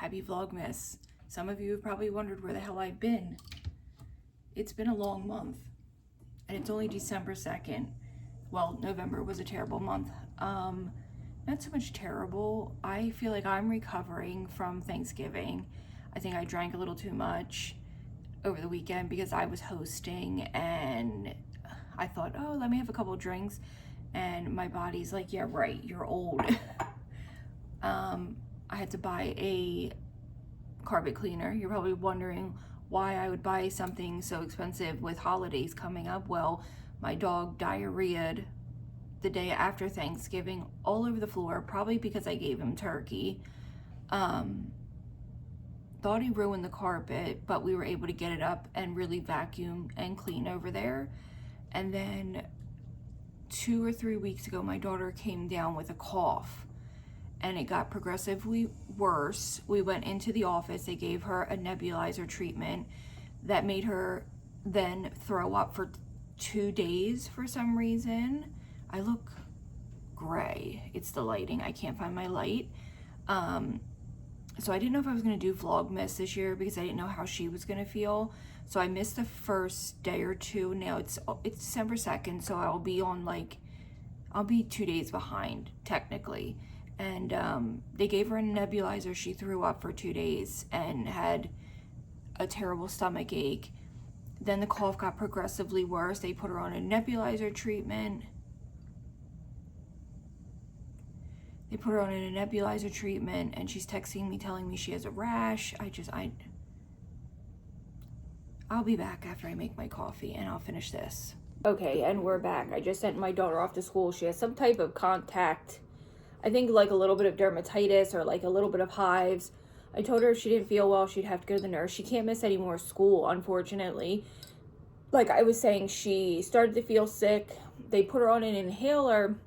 Happy Vlogmas. Some of you have probably wondered where the hell I've been. It's been a long month, and it's only December 2nd. Well, November was a terrible month. Not so much terrible. I feel like I'm recovering from Thanksgiving. I think I drank a little too much over the weekend because I was hosting, and I thought, oh, let me have a couple drinks, and my body's like, yeah, right, you're old. I had to buy a carpet cleaner. You're probably wondering why I would buy something so expensive with holidays coming up. Well, my dog diarrheaed the day after Thanksgiving all over the floor, probably because I gave him turkey. Thought he ruined the carpet, but we were able to get it up and really vacuum and clean over there. And then 2 or 3 weeks ago, my daughter came down with a cough, and it got progressively worse. We went into the office. They gave her a nebulizer treatment that made her then throw up for 2 days for some reason. I look gray. It's the lighting. I can't find my light. So I didn't know if I was going to do Vlogmas this year because I didn't know how she was going to feel. So I missed the first day or two. Now it's December 2nd, so I'll be 2 days behind technically. And they gave her a nebulizer. She threw up for 2 days and had a terrible stomach ache. Then the cough got progressively worse. They put her on a nebulizer treatment. And she's texting me telling me she has a rash. I'll be back after I make my coffee and I'll finish this. Okay, and we're back. I just sent my daughter off to school. She has some type of contact, I think like a little bit of dermatitis or like a little bit of hives. I told her if she didn't feel well, she'd have to go to the nurse. She can't miss any more school, unfortunately. Like I was saying, she started to feel sick. They put her on an inhaler,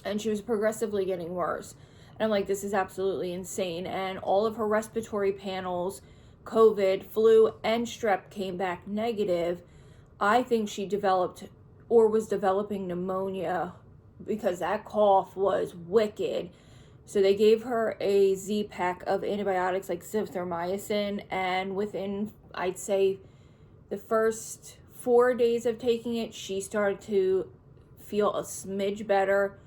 and she was progressively getting worse. And I'm like, this is absolutely insane. And all of her respiratory panels, COVID, flu, and strep came back negative. I think she developed or was developing pneumonia because that cough was wicked. So they gave her a Z-pack of antibiotics like zithromycin, and within, I'd say, the first 4 days of taking it, she started to feel a smidge better.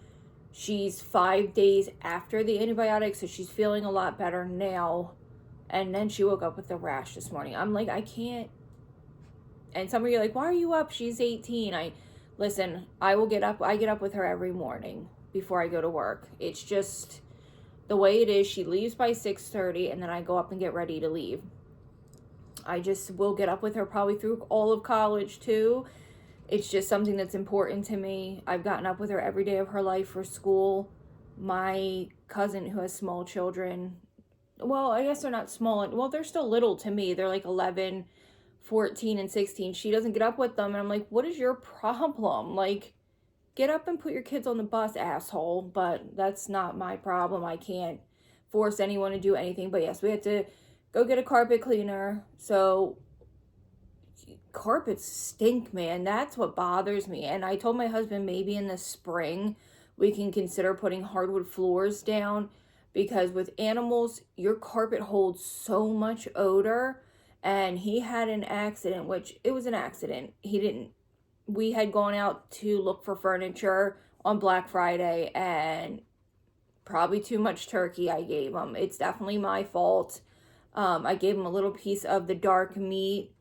She's 5 days after the antibiotics, so she's feeling a lot better now. And then she woke up with a rash this morning. I'm like, I can't. And some of you are like, why are you up? She's 18. Listen, I will get up. I get up with her every morning before I go to work. It's just the way it is. She leaves by 6:30, and then I go up and get ready to leave. I just will get up with her probably through all of college too. It's just something that's important to me. I've gotten up with her every day of her life for school. My cousin who has small children, well, I guess they're not small. Well, they're still little to me. They're like 11, 14, and 16. She doesn't get up with them. And I'm like, what is your problem? Like, get up and put your kids on the bus, asshole. But that's not my problem. I can't force anyone to do anything. But yes, we had to go get a carpet cleaner. So carpets stink, man. That's what bothers me. And I told my husband maybe in the spring we can consider putting hardwood floors down, because with animals your carpet holds so much odor. And he had an accident, which it was an accident. We had gone out to look for furniture on Black Friday, and probably too much turkey I gave him. It's definitely my fault. I gave him a little piece of the dark meat,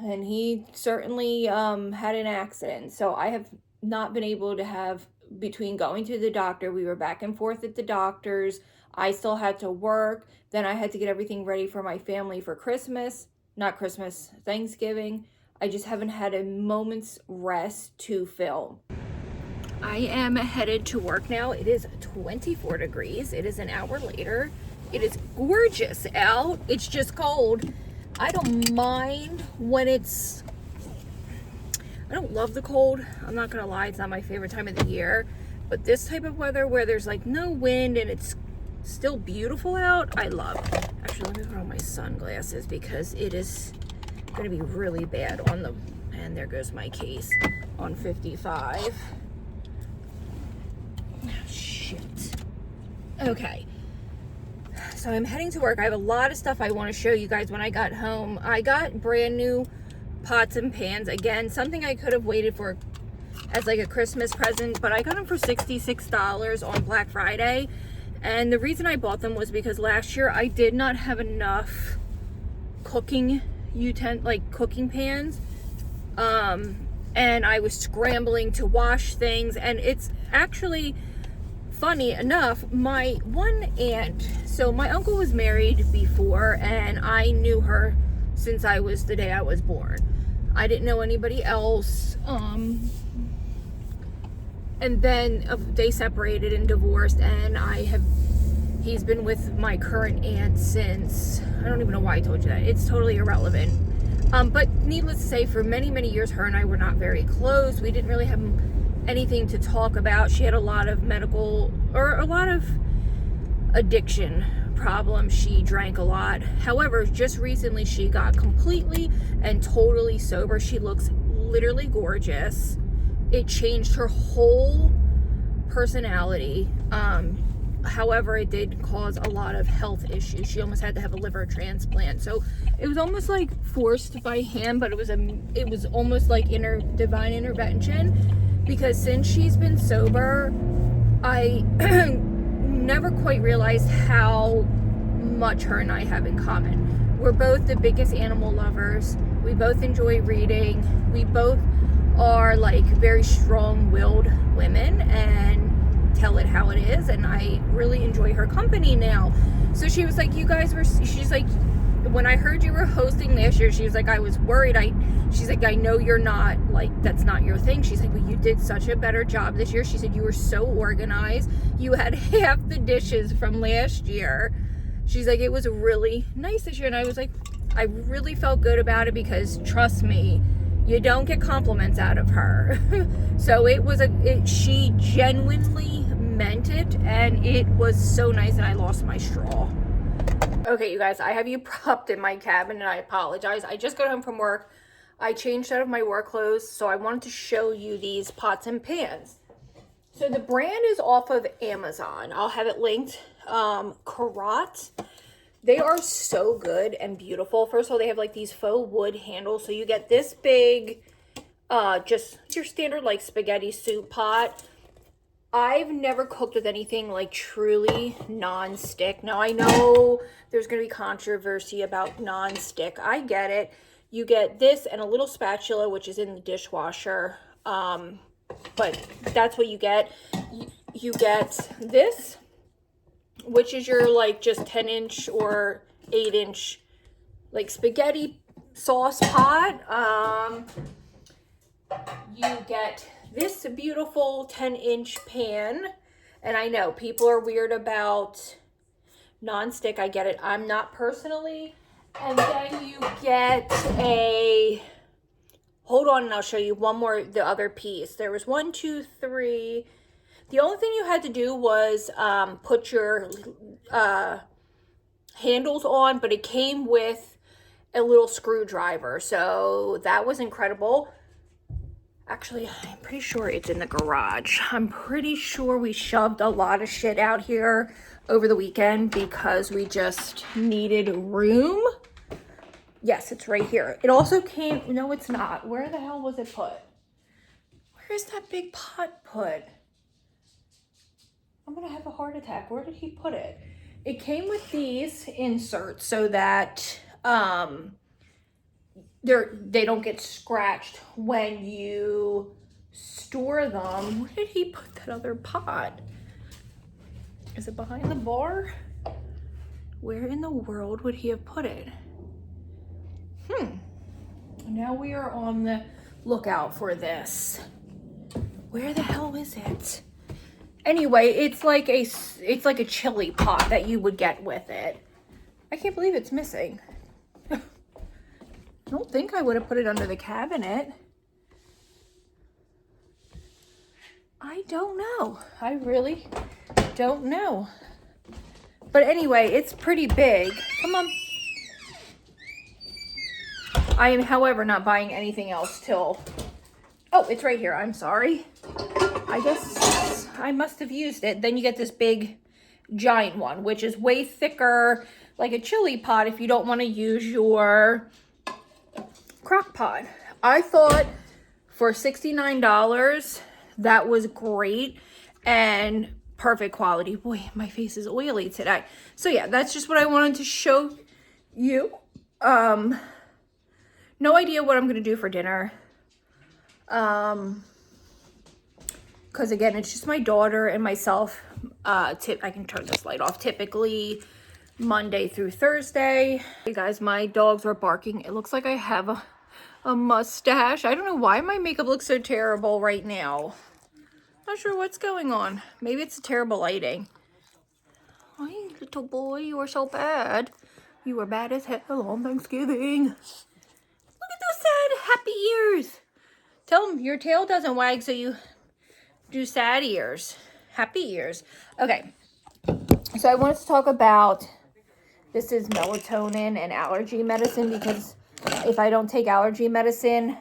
and he certainly had an accident. So I have not been able to have, between going to the doctor, we were back and forth at the doctor's, I still had to work, then I had to get everything ready for my family for Thanksgiving. I just haven't had a moment's rest to film. I am headed to work now. It is 24 degrees. It is an hour later. It is gorgeous out. It's just cold. I don't mind when I don't love the cold. I'm not gonna lie, it's not my favorite time of the year. But this type of weather where there's like no wind and it's still beautiful out, I love. Actually, let me put on my sunglasses because it is gonna be really bad and there goes my case, on 55. Oh, shit. Okay. So I'm heading to work. I have a lot of stuff I want to show you guys when I got home. I got brand new pots and pans. Again, something I could have waited for as like a Christmas present, but I got them for $66 on Black Friday. And the reason I bought them was because last year I did not have enough cooking cooking pans. And I was scrambling to wash things, and it's actually funny enough, my one aunt, so my uncle was married before, and I knew her since the day I was born. I didn't know anybody else. And then they separated and divorced, and he's been with my current aunt since, I don't even know why I told you that. It's totally irrelevant. But needless to say, for many, many years, her and I were not very close. We didn't really have anything to talk about. She had a lot of addiction problems. She drank a lot. However, just recently she got completely and totally sober. She looks literally gorgeous. It changed her whole personality. However, it did cause a lot of health issues. She almost had to have a liver transplant. So it was almost like forced by him, but it was almost like divine intervention, because since she's been sober, I never quite realized how much her and I have in common. We're both the biggest animal lovers. We both enjoy reading. We both are like very strong-willed women and tell it how it is, and I really enjoy her company now. So she was like, she's like, when I heard you were hosting last year, she was like, I was worried. She's like, I know you're not, like, that's not your thing. She's like, well, you did such a better job this year. She said, you were so organized. You had half the dishes from last year. She's like, it was really nice this year. And I was like, I really felt good about it, because trust me, you don't get compliments out of her. So she genuinely meant it, and it was so nice, and I lost my straw. Okay, you guys, I have you propped in my cabin, and I apologize. I just got home from work. I changed out of my work clothes, so I wanted to show you these pots and pans. So the brand is off of Amazon. I'll have it linked. Karat. They are so good and beautiful. First of all, they have like these faux wood handles. So you get this big, just your standard like spaghetti soup pot. I've never cooked with anything like truly non-stick. Now I know there's going to be controversy about non-stick. I get it. You get this and a little spatula, which is in the dishwasher. But that's what you get. You get this, which is your like just 10-inch or 8-inch like spaghetti sauce pot. You get this beautiful 10-inch pan, and I know people are weird about non-stick. I get it. I'm not personally. And then you get hold on, and I'll show you the other piece. There was 1, 2, 3. The only thing you had to do was put your handles on, but it came with a little screwdriver. So that was incredible. Actually, I'm pretty sure it's in the garage. I'm pretty sure we shoved a lot of shit out here over the weekend because we just needed room. Yes, it's right here. It also came, no, it's not. Where the hell was it put? Where is that big pot put? I'm gonna have a heart attack. Where did he put it? It came with these inserts so that they don't get scratched when you store them. Where did he put that other pot? Is it behind the bar? Where in the world would he have put it? Now we are on the lookout for this. Where the hell is it? Anyway, it's like a chili pot that you would get with it. I can't believe it's missing. I don't think I would have put it under the cabinet. I don't know. I really don't know. But anyway, it's pretty big. Come on. I am, however, not buying anything else till... Oh, it's right here. I'm sorry. I guess I must have used it. Then you get this big giant one, which is way thicker, like a chili pot if you don't want to use your crock pot. I thought for $69, that was great and perfect quality. Boy, my face is oily today. So yeah, that's just what I wanted to show you. No idea what I'm gonna do for dinner. Because again, it's just my daughter and myself. I can turn this light off. Typically Monday through Thursday. Hey guys, my dogs are barking. It looks like I have a mustache. I don't know why my makeup looks so terrible right now. Not sure what's going on. Maybe it's the terrible lighting. Hi, little boy, you are so bad. You were bad as hell on Thanksgiving. Look at those sad, happy ears. Tell them your tail doesn't wag, so you do sad ears. Happy ears. Okay, so I wanted to talk about, this is melatonin and allergy medicine, because if I don't take allergy medicine,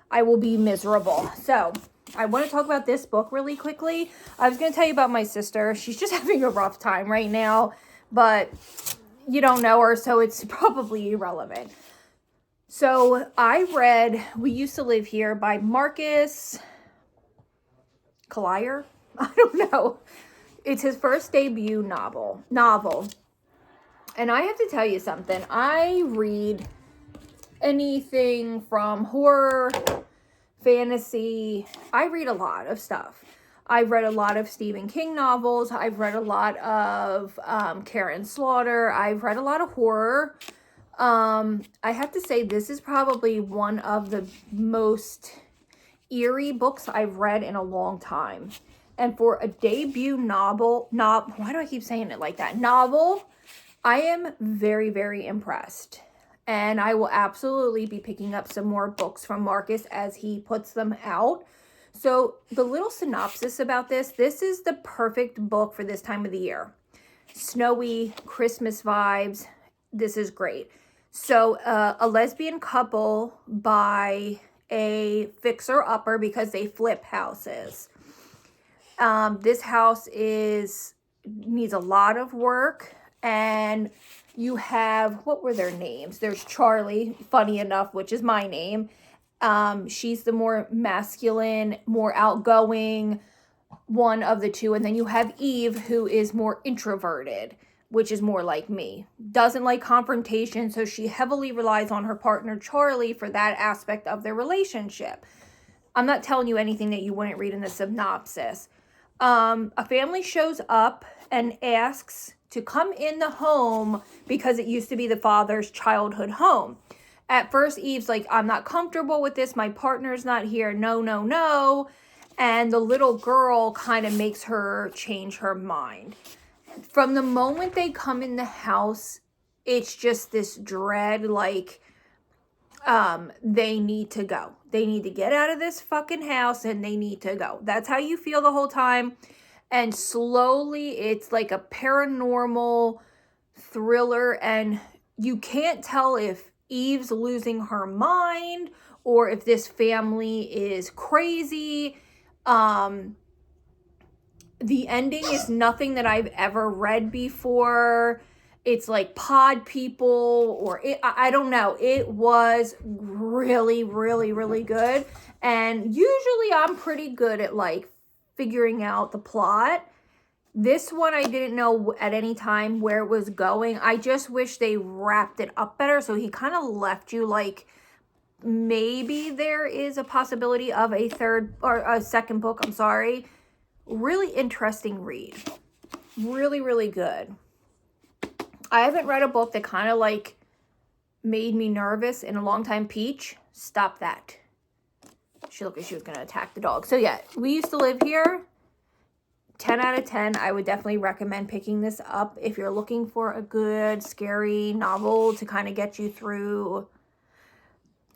I will be miserable. So I want to talk about this book really quickly. I was going to tell you about my sister. She's just having a rough time right now, but you don't know her, so it's probably irrelevant. So I read We Used to Live Here by Marcus Collier. I don't know. It's his first debut novel. And I have to tell you something. I read anything from horror, fantasy. I read a lot of stuff. I've read a lot of Stephen King novels. I've read a lot of Karen Slaughter. I've read a lot of horror. I have to say this is probably one of the most eerie books I've read in a long time. And for a debut novel, why do I keep saying it like that? Novel, I am very, very impressed. And I will absolutely be picking up some more books from Marcus as he puts them out. So the little synopsis about this is the perfect book for this time of the year. Snowy, Christmas vibes. This is great. So a lesbian couple buy a fixer-upper because they flip houses. This house needs a lot of work, and you have, what were their names? There's Charlie, funny enough, which is my name. She's the more masculine, more outgoing one of the two. And then you have Eve, who is more introverted, which is more like me. Doesn't like confrontation, so she heavily relies on her partner, Charlie, for that aspect of their relationship. I'm not telling you anything that you wouldn't read in the synopsis. A family shows up and asks to come in the home because it used to be the father's childhood home. At first, Eve's like, I'm not comfortable with this. My partner's not here. No, no, no. And the little girl kind of makes her change her mind. From the moment they come in the house, it's just this dread, like, they need to go. They need to get out of this fucking house and they need to go. That's how you feel the whole time. And slowly it's like a paranormal thriller, and you can't tell if Eve's losing her mind or if this family is crazy. The ending is nothing that I've ever read before. It's like pod people, or I don't know. It was really, really, really good. And usually I'm pretty good at like figuring out the plot. This one I didn't know at any time where it was going. I just wish they wrapped it up better. So he kind of left you like, maybe there is a possibility of a third or a second book. I'm sorry. Really interesting read. Really, really good. I haven't read a book that kind of like made me nervous in a long time. Peach, stop that. She looked like she was going to attack the dog. So yeah, We Used to Live Here. 10 out of 10. I would definitely recommend picking this up if you're looking for a good, scary novel to kind of get you through,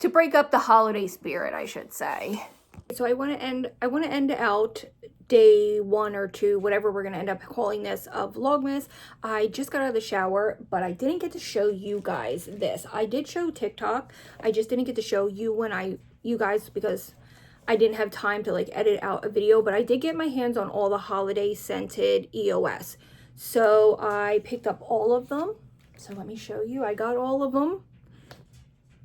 to break up the holiday spirit, I should say. So I want to end out day 1 or 2, whatever we're going to end up calling this, of Vlogmas. I just got out of the shower, but I didn't get to show you guys this. I did show TikTok. I just didn't get to show you guys because I didn't have time to like edit out a video, but I did get my hands on all the holiday scented EOS. So I picked up all of them. So let me show you. I got all of them.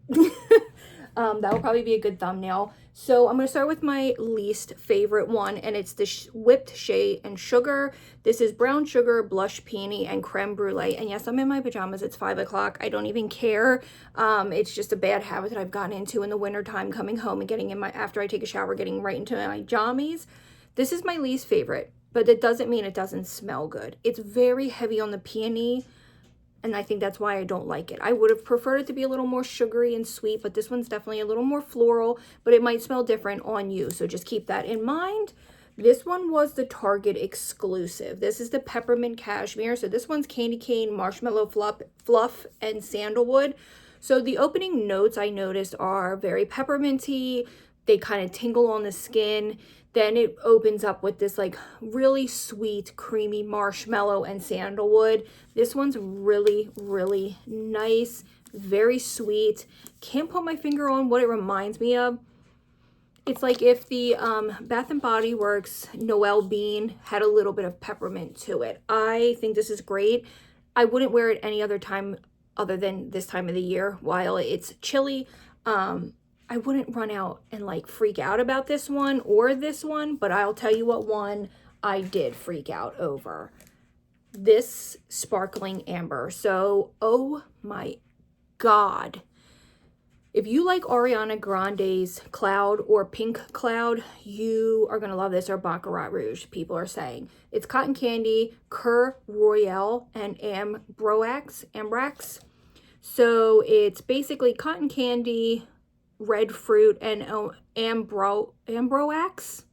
That will probably be a good thumbnail. So I'm going to start with my least favorite one, and it's the whipped shea and sugar. This is brown sugar, blush peony, and creme brulee. And yes, I'm in my pajamas. It's 5 o'clock. I don't even care. It's just a bad habit that I've gotten into in the wintertime, coming home and getting in my, after I take a shower, getting right into my jammies. This is my least favorite, but it doesn't mean it doesn't smell good. It's very heavy on the peony, and I think that's why I don't like it. I would have preferred it to be a little more sugary and sweet, but this one's definitely a little more floral, but it might smell different on you, so just keep that in mind. This one was the Target exclusive. This is the peppermint cashmere. So this one's candy cane, marshmallow fluff, and sandalwood. So the opening notes I noticed are very pepperminty. They kind of tingle on the skin. Then it opens up with this like really sweet, creamy marshmallow and sandalwood. This one's really, really nice, very sweet. Can't put my finger on what it reminds me of. It's like if the Bath & Body Works Noel Bean had a little bit of peppermint to it. I think this is great. I wouldn't wear it any other time other than this time of the year while it's chilly. I wouldn't run out and like freak out about this one or this one, but I'll tell you what one I did freak out over. This sparkling amber. So, oh my God. If you like Ariana Grande's Cloud or Pink Cloud, you are going to love this, or Baccarat Rouge, people are saying. It's cotton candy, Cur Royale, and Ambrax. So it's basically cotton candy, red fruit, and Ambroax.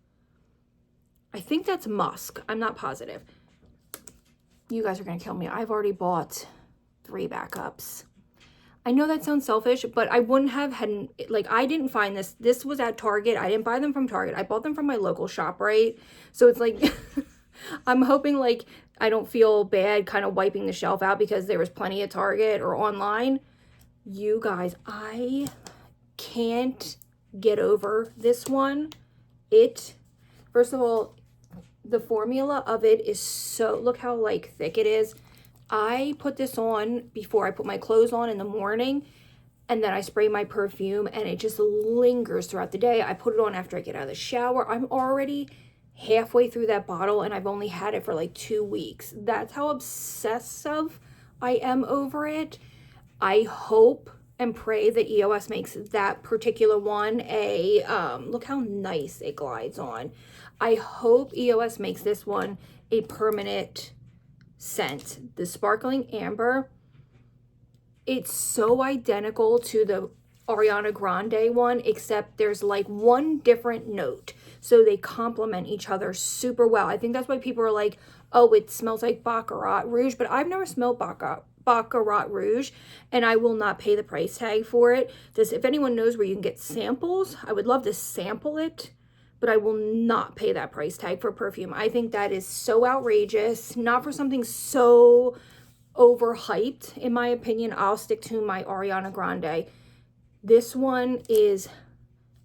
I think that's musk. I'm not positive. You guys are going to kill me. I've already bought 3 backups. I know that sounds selfish, but I wouldn't have had, like, I didn't find this. This was at Target. I didn't buy them from Target. I bought them from my local shop, right? So it's like, I'm hoping, like, I don't feel bad kind of wiping the shelf out because there was plenty at Target or online. You guys, I can't get over this one. First of all, the formula of it is so, look how like thick it is. I put this on before I put my clothes on in the morning, and then I spray my perfume, and it just lingers throughout the day. I put it on after I get out of the shower. I'm already halfway through that bottle, and I've only had it for like 2 weeks. That's how obsessive I am over it. I hope and pray that EOS makes that particular one look how nice it glides on. I hope EOS makes this one a permanent scent. The sparkling amber, it's so identical to the Ariana Grande one, except there's like one different note. So they complement each other super well. I think that's why people are like, oh, it smells like Baccarat Rouge, but I've never smelled Baccarat Rouge, and I will not pay the price tag for it. If anyone knows where you can get samples, I would love to sample it, but I will not pay that price tag for perfume. I think that is so outrageous, not for something so overhyped. In my opinion, I'll stick to my Ariana Grande. This one is,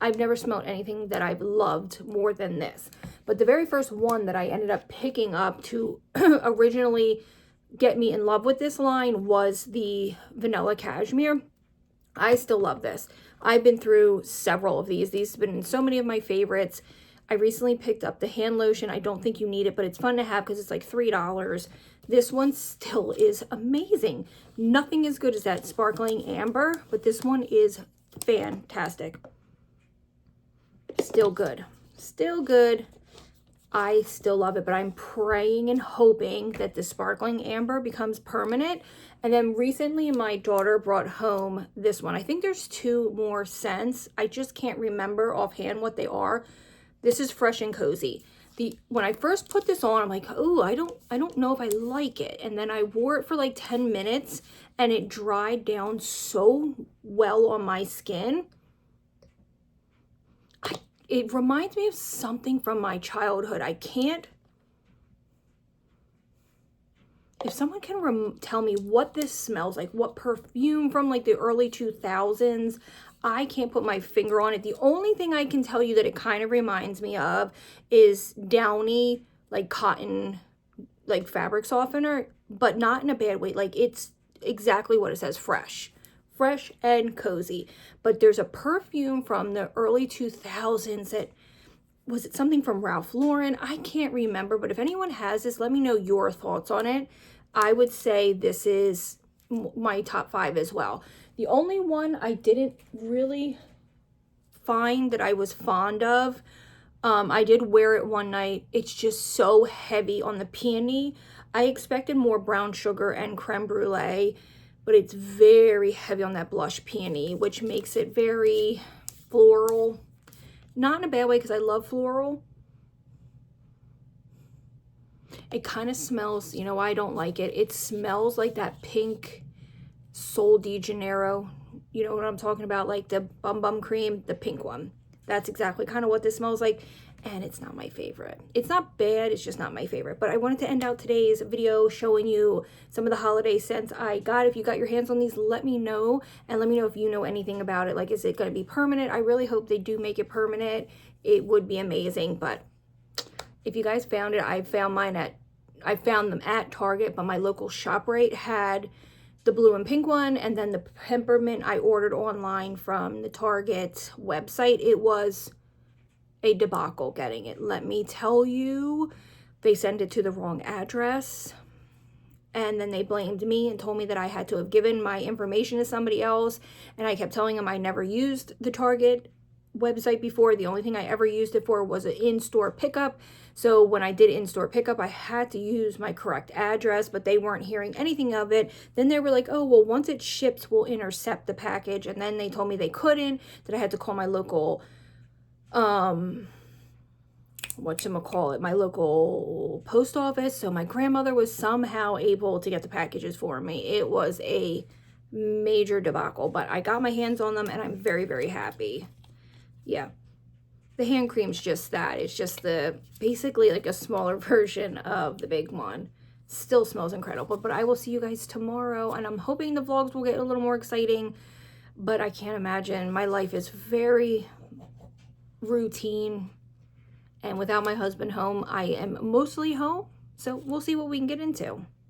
I've never smelled anything that I've loved more than this. But the very first one that I ended up picking up to originally get me in love with this line was the Vanilla Cashmere. I still love this. I've been through several of these. These have been in so many of my favorites. I recently picked up the hand lotion. I don't think you need it, but it's fun to have because it's like $3. This one still is amazing. Nothing as good as that sparkling amber, but this one is fantastic. Still good. Still good. I still love it, but I'm praying and hoping that the sparkling amber becomes permanent. And then recently my daughter brought home this one. I think there's 2 more scents. I just can't remember offhand what they are. This is Fresh and Cozy. When I first put this on, I'm like, oh, I don't know if I like it. And then I wore it for like 10 minutes and it dried down so well on my skin. It reminds me of something from my childhood. I can't. If someone can tell me what this smells like, what perfume from like the early 2000s, I can't put my finger on it. The only thing I can tell you that it kind of reminds me of is downy, like cotton, like fabric softener, but not in a bad way. Like, it's exactly what it says, fresh and cozy. But there's a perfume from the early 2000s that, was it something from Ralph Lauren? I can't remember, but if anyone has this, let me know your thoughts on it. I would say this is my top 5 as well. The only one I didn't really find that I was fond of, I did wear it one night. It's just so heavy on the peony. I expected more brown sugar and creme brulee, but it's very heavy on that blush peony, which makes it very floral. Not in a bad way, because I love floral. It kind of smells, you know why I don't like it? It smells like that pink Sol de Janeiro. You know what I'm talking about? Like the Bum Bum Cream, the pink one. That's exactly kind of what this smells like. And it's not my favorite. It's not bad, it's just not my favorite. But I wanted to end out today's video showing you some of the holiday scents I got. If you got your hands on these, let me know. And let me know if you know anything about it. Like, is it going to be permanent? I really hope they do make it permanent. It would be amazing. But if you guys found it, I found them at Target, but my local ShopRite had the blue and pink one, and then the peppermint I ordered online from the Target website. It was a debacle getting it. Let me tell you, they sent it to the wrong address, and then they blamed me and told me that I had to have given my information to somebody else, and I kept telling them I never used the Target website before. The only thing I ever used it for was an in-store pickup. So when I did in-store pickup, I had to use my correct address, but they weren't hearing anything of it. Then they were like, oh, well, once it ships, we'll intercept the package. And then they told me they couldn't, that I had to call my local, my local post office. So my grandmother was somehow able to get the packages for me. It was a major debacle, but I got my hands on them and I'm very, very happy. Yeah. The hand cream's just that. It's just basically like a smaller version of the big one. Still smells incredible. But I will see you guys tomorrow. And I'm hoping the vlogs will get a little more exciting. But I can't imagine. My life is very routine. And without my husband home, I am mostly home. So we'll see what we can get into.